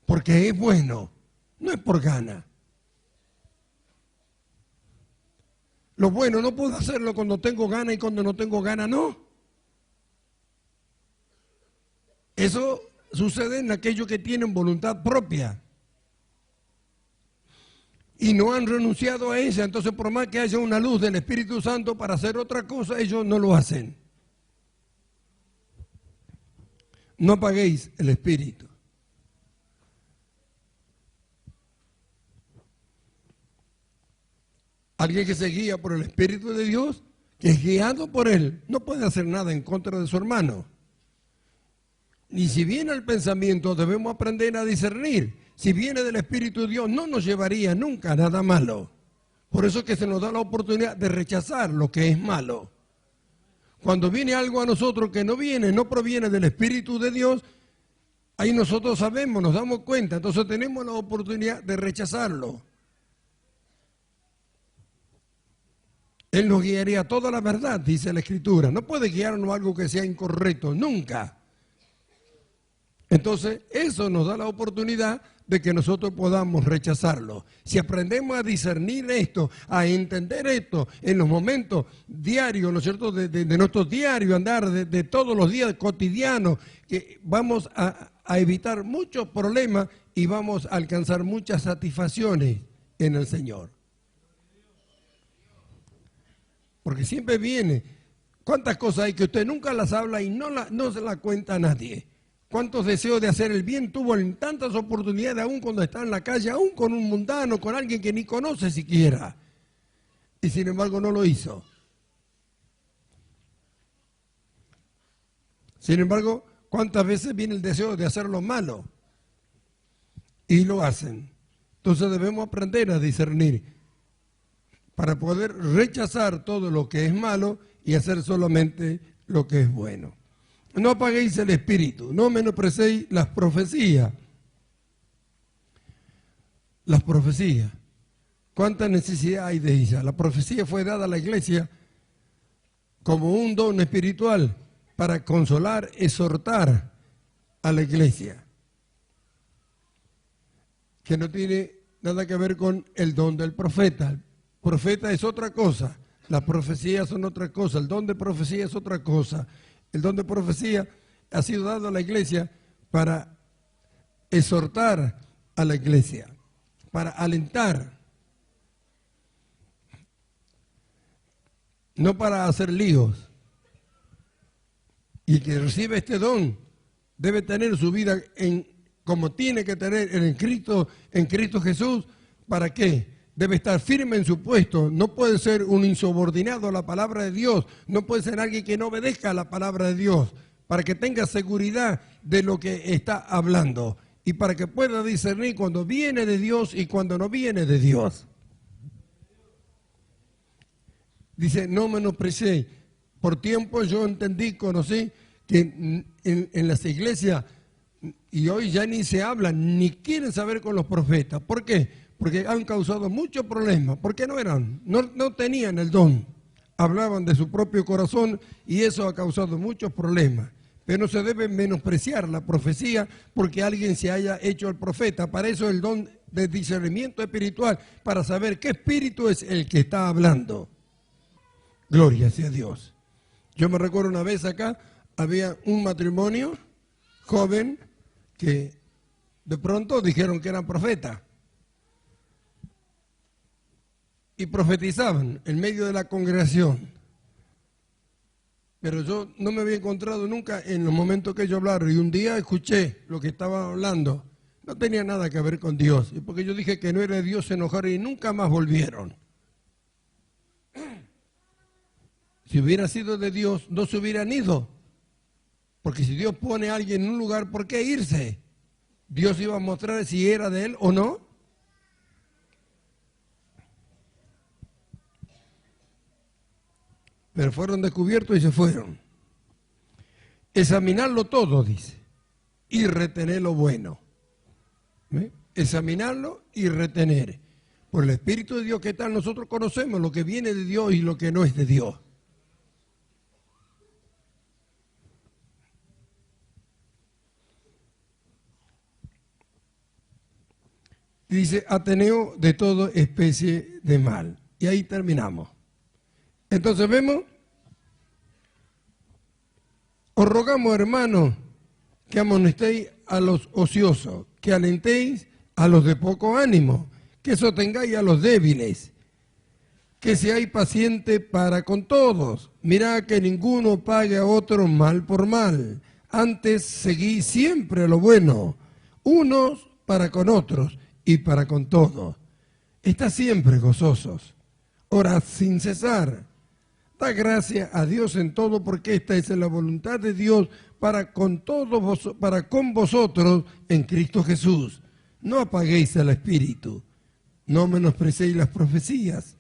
Porque es bueno. No es por gana. Lo bueno no puedo hacerlo cuando tengo gana y cuando no tengo gana no. Eso sucede en aquellos que tienen voluntad propia y no han renunciado a ella. Entonces, por más que haya una luz del Espíritu Santo para hacer otra cosa, ellos no lo hacen. No apaguéis el Espíritu. Alguien que se guía por el Espíritu de Dios, que es guiado por Él, no puede hacer nada en contra de su hermano. Ni si viene el pensamiento, debemos aprender a discernir. Si viene del Espíritu de Dios, no nos llevaría nunca a nada malo. Por eso es que se nos da la oportunidad de rechazar lo que es malo. Cuando viene algo a nosotros que no viene, no proviene del Espíritu de Dios, ahí nosotros sabemos, nos damos cuenta, entonces tenemos la oportunidad de rechazarlo. Él nos guiaría a toda la verdad, dice la Escritura. No puede guiarnos a algo que sea incorrecto, nunca. Entonces, eso nos da la oportunidad de que nosotros podamos rechazarlo. Si aprendemos a discernir esto, a entender esto en los momentos diarios, ¿no es cierto?, de nuestro diario andar, de todos los días cotidianos, que vamos a evitar muchos problemas y vamos a alcanzar muchas satisfacciones en el Señor. Porque siempre viene, ¿cuántas cosas hay que usted nunca las habla y no se las cuenta a nadie? ¿Cuántos deseos de hacer el bien tuvo en tantas oportunidades, aún cuando está en la calle, aún con un mundano, con alguien que ni conoce siquiera? Y sin embargo no lo hizo. Sin embargo, ¿Cuántas veces viene el deseo de hacer lo malo? Y lo hacen. Entonces debemos aprender a discernir para poder rechazar todo lo que es malo y hacer solamente lo que es bueno. No apaguéis el espíritu, no menosprecéis las profecías. Las profecías. ¿Cuánta necesidad hay de ellas? La profecía fue dada a la iglesia como un don espiritual para consolar, exhortar a la iglesia, que no tiene nada que ver con el don del profeta. El profeta es otra cosa, las profecías son otra cosa, el don de profecía es otra cosa. El don de profecía ha sido dado a la iglesia para exhortar a la iglesia, para alentar, no para hacer líos. Y el que recibe este don debe tener su vida como tiene que tener en Cristo Jesús. ¿Para qué? Debe estar firme en su puesto. No puede ser un insubordinado a la palabra de Dios. No puede ser alguien que no obedezca a la palabra de Dios. Para que tenga seguridad de lo que está hablando. Y para que pueda discernir cuando viene de Dios y cuando no viene de Dios. Dice, no menosprecéis. Por tiempo yo entendí, conocí que en las iglesias, y hoy ya ni se hablan, ni quieren saber con los profetas. ¿Por qué? Porque han causado muchos problemas. Porque no tenían el don. Hablaban de su propio corazón y eso ha causado muchos problemas. Pero no se debe menospreciar la profecía porque alguien se haya hecho el profeta. Para eso el don de discernimiento espiritual, para saber qué espíritu es el que está hablando. Gloria sea Dios. Yo me recuerdo una vez acá, había un matrimonio joven que de pronto dijeron que eran profetas. Y profetizaban en medio de la congregación. Pero yo no me había encontrado nunca en los momentos que ellos hablaron. Y un día escuché lo que estaban hablando. No tenía nada que ver con Dios. Y porque yo dije que no era de Dios, se enojaron y nunca más volvieron. Si hubiera sido de Dios, no se hubieran ido. Porque si Dios pone a alguien en un lugar, ¿por qué irse? Dios iba a mostrar si era de él o no. Pero fueron descubiertos y se fueron. Examinarlo todo, dice, y retener lo bueno. ¿Ve? Examinarlo y retener. Por el Espíritu de Dios que tal, nosotros conocemos lo que viene de Dios y lo que no es de Dios. Dice, Ateneo de toda especie de mal. Y ahí terminamos. Entonces vemos, os rogamos, hermanos, que amonestéis a los ociosos, que alentéis a los de poco ánimo, que sostengáis a los débiles, que seáis pacientes para con todos. Mirad que ninguno pague a otro mal por mal. Antes seguid siempre lo bueno, unos para con otros y para con todos. Estad siempre gozosos, orad sin cesar. Da gracias a Dios en todo, porque esta es la voluntad de Dios para con vosotros en Cristo Jesús. No apaguéis el espíritu, no menosprecéis las profecías,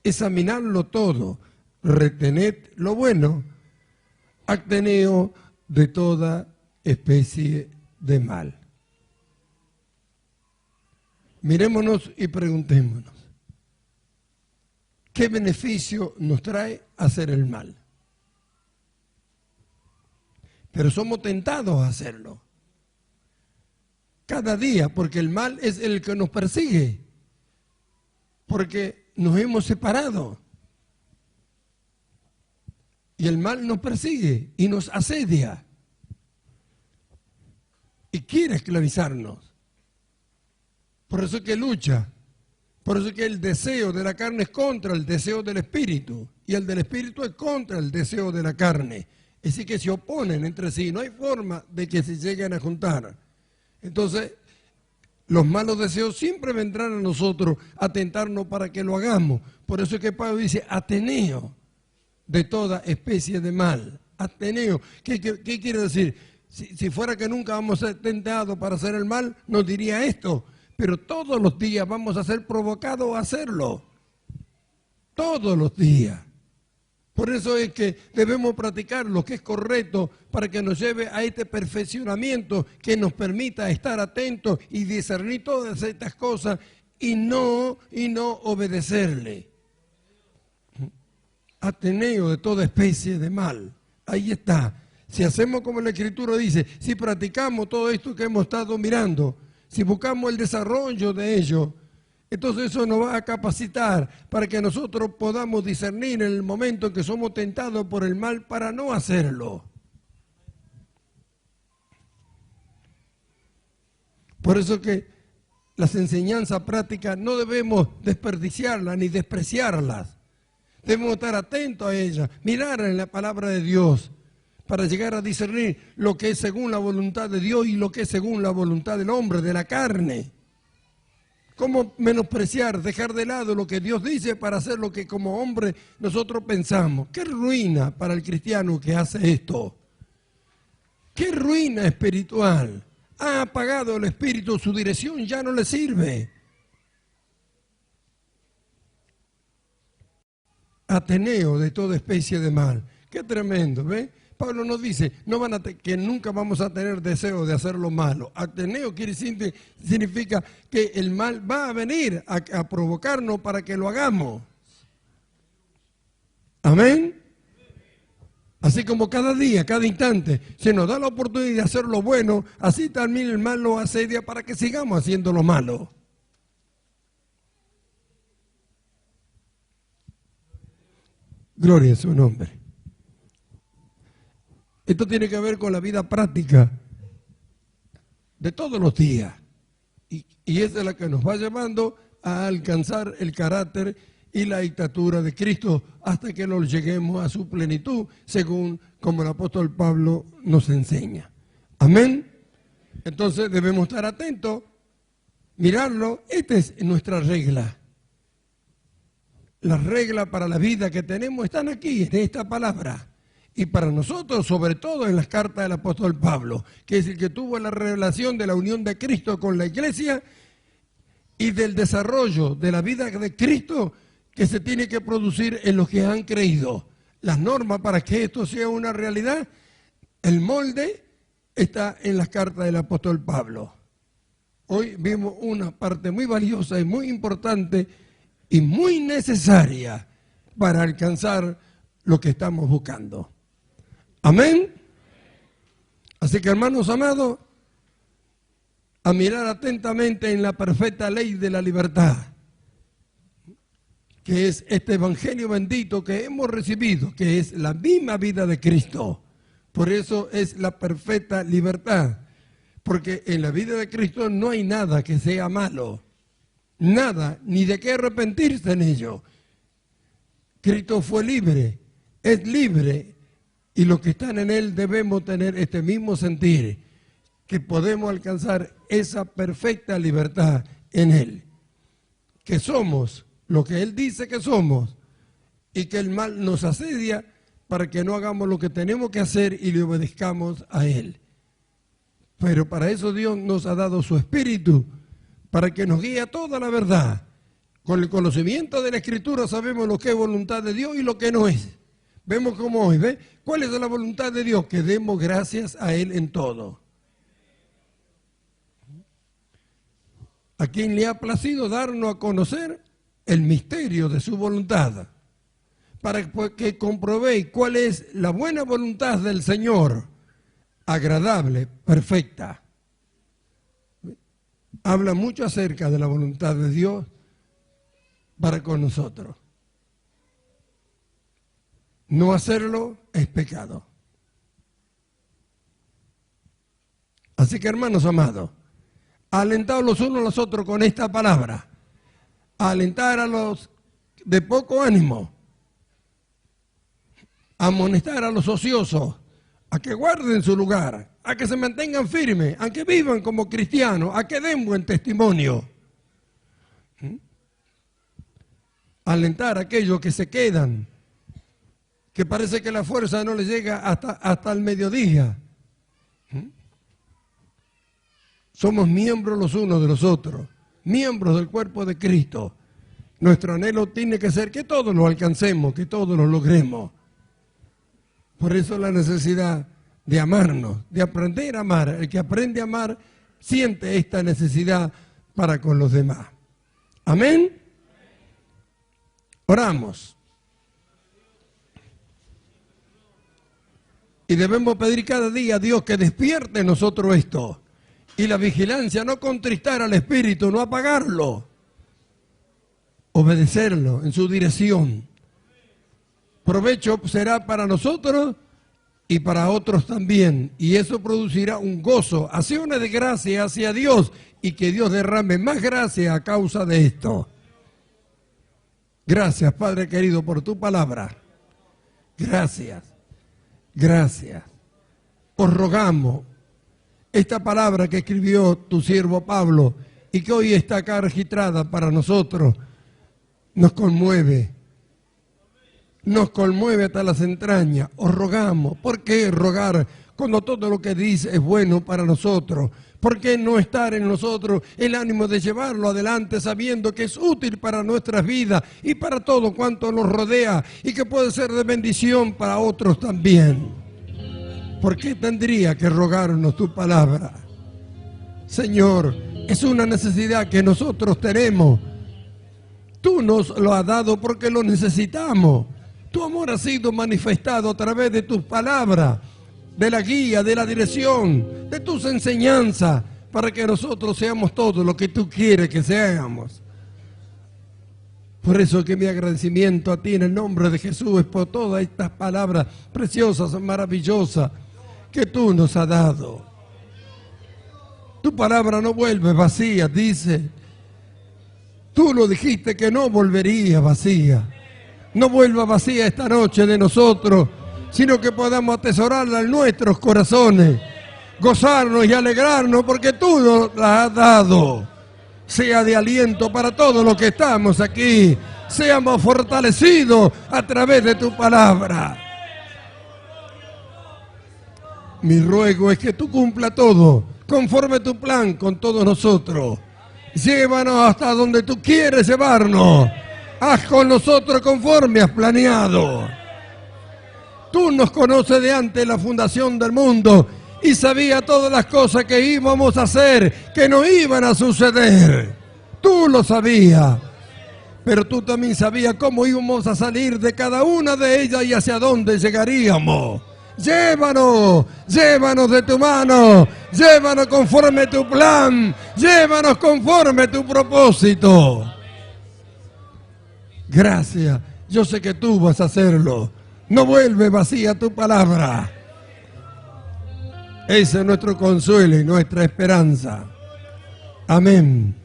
examinadlo todo, retened lo bueno, absteneos de toda especie de mal. Mirémonos y preguntémonos, ¿qué beneficio nos trae hacer el mal? Pero somos tentados a hacerlo. Cada día, porque el mal es el que nos persigue. Porque nos hemos separado. Y el mal nos persigue y nos asedia. Y quiere esclavizarnos. Por eso es que lucha. Por eso es que el deseo de la carne es contra el deseo del espíritu. Y el del espíritu es contra el deseo de la carne. Es decir, que se oponen entre sí. No hay forma de que se lleguen a juntar. Entonces, los malos deseos siempre vendrán a nosotros a tentarnos para que lo hagamos. Por eso es que Pablo dice, Ateneo de toda especie de mal. Ateneo. ¿Qué quiere decir? Si fuera que nunca vamos a ser tentados para hacer el mal, nos diría esto. Pero todos los días vamos a ser provocados a hacerlo. Todos los días. Por eso es que debemos practicar lo que es correcto para que nos lleve a este perfeccionamiento que nos permita estar atentos y discernir todas estas cosas y no obedecerle. Ateneo de toda especie de mal. Ahí está. Si hacemos como la Escritura dice, si practicamos todo esto que hemos estado mirando, si buscamos el desarrollo de ello, entonces eso nos va a capacitar para que nosotros podamos discernir en el momento en que somos tentados por el mal para no hacerlo. Por eso que las enseñanzas prácticas no debemos desperdiciarlas ni despreciarlas. Debemos estar atentos a ellas, mirar en la palabra de Dios para llegar a discernir lo que es según la voluntad de Dios y lo que es según la voluntad del hombre, de la carne. ¿Cómo menospreciar, dejar de lado lo que Dios dice para hacer lo que como hombre nosotros pensamos? ¡Qué ruina para el cristiano que hace esto! ¡Qué ruina espiritual! Ha apagado el espíritu, su dirección ya no le sirve. Ateneo de toda especie de mal. ¡Qué tremendo! ¿Ve? Pablo nos dice que nunca vamos a tener deseo de hacer lo malo. Ateneo significa que el mal va a venir a provocarnos para que lo hagamos. Amén. Así como cada día, cada instante, se nos da la oportunidad de hacer lo bueno, así también el mal nos asedia para que sigamos haciendo lo malo. Gloria a su nombre. Esto tiene que ver con la vida práctica de todos los días. Y esa es la que nos va llevando a alcanzar el carácter y la estatura de Cristo hasta que nos lleguemos a su plenitud, según como el apóstol Pablo nos enseña. Amén. Entonces debemos estar atentos, mirarlo. Esta es nuestra regla. Las reglas para la vida que tenemos están aquí, en esta palabra. Y para nosotros, sobre todo en las cartas del apóstol Pablo, que es el que tuvo la revelación de la unión de Cristo con la iglesia y del desarrollo de la vida de Cristo que se tiene que producir en los que han creído. Las normas para que esto sea una realidad, el molde está en las cartas del apóstol Pablo. Hoy vimos una parte muy valiosa y muy importante y muy necesaria para alcanzar lo que estamos buscando. Amén. Así que, hermanos amados, a mirar atentamente en la perfecta ley de la libertad, que es este evangelio bendito que hemos recibido, que es la misma vida de Cristo. Por eso es la perfecta libertad, porque en la vida de Cristo no hay nada que sea malo, nada, ni de qué arrepentirse en ello. Cristo fue libre, es libre, y los que están en Él debemos tener este mismo sentir, que podemos alcanzar esa perfecta libertad en Él, que somos lo que Él dice que somos, y que el mal nos asedia para que no hagamos lo que tenemos que hacer y le obedezcamos a Él. Pero para eso Dios nos ha dado su Espíritu, para que nos guíe a toda la verdad. Con el conocimiento de la Escritura sabemos lo que es voluntad de Dios y lo que no es. Vemos como hoy, ¿ve? ¿Cuál es la voluntad de Dios? Que demos gracias a Él en todo. A quien le ha placido darnos a conocer el misterio de su voluntad, para que comprobéis cuál es la buena voluntad del Señor, agradable, perfecta. Habla mucho acerca de la voluntad de Dios para con nosotros. No hacerlo es pecado. Así que, hermanos amados, alentados los unos a los otros con esta palabra, alentar a los de poco ánimo, amonestar a los ociosos, a que guarden su lugar, a que se mantengan firmes, a que vivan como cristianos, a que den buen testimonio. Alentar a aquellos que se quedan, que parece que la fuerza no les llega hasta el mediodía, Somos miembros los unos de los otros, miembros del cuerpo de Cristo. Nuestro anhelo tiene que ser que todos lo alcancemos, que todos lo logremos. Por eso la necesidad de amarnos, de aprender a amar. El que aprende a amar siente esta necesidad para con los demás. Amén. Oramos. Y debemos pedir cada día a Dios que despierte en nosotros esto. Y la vigilancia, no contristar al Espíritu, no apagarlo. Obedecerlo en su dirección. Provecho será para nosotros y para otros también. Y eso producirá un gozo, acciones de gracia hacia Dios y que Dios derrame más gracia a causa de esto. Gracias, Padre querido, por tu palabra. Gracias. Gracias. Os rogamos esta palabra que escribió tu siervo Pablo y que hoy está acá registrada para nosotros, nos conmueve hasta las entrañas. Os rogamos. ¿Por qué rogar cuando todo lo que dice es bueno para nosotros? ¿Por qué no estar en nosotros el ánimo de llevarlo adelante sabiendo que es útil para nuestras vidas y para todo cuanto nos rodea y que puede ser de bendición para otros también? ¿Por qué tendría que rogarnos tu palabra? Señor, es una necesidad que nosotros tenemos. Tú nos lo has dado porque lo necesitamos. Tu amor ha sido manifestado a través de tus palabras, de la guía, de la dirección, de tus enseñanzas, para que nosotros seamos todo lo que tú quieres que seamos. Por eso que mi agradecimiento a ti en el nombre de Jesús es por todas estas palabras preciosas, maravillosas que tú nos has dado. Tu palabra no vuelve vacía, dice. Tú lo dijiste que no volvería vacía. No vuelva vacía esta noche de nosotros, sino que podamos atesorarla en nuestros corazones, gozarnos y alegrarnos porque tú nos la has dado. Sea de aliento para todos los que estamos aquí. Seamos fortalecidos a través de tu palabra. Mi ruego es que tú cumpla todo, conforme tu plan con todos nosotros. Llévanos hasta donde tú quieres llevarnos. Haz con nosotros conforme has planeado. Tú nos conoces de antes de la fundación del mundo y sabías todas las cosas que íbamos a hacer, que no iban a suceder. Tú lo sabías, pero tú también sabías cómo íbamos a salir de cada una de ellas y hacia dónde llegaríamos. Llévanos, llévanos de tu mano, llévanos conforme tu plan, llévanos conforme tu propósito. Gracias, yo sé que tú vas a hacerlo. No vuelve vacía tu palabra. Ese es nuestro consuelo y nuestra esperanza. Amén.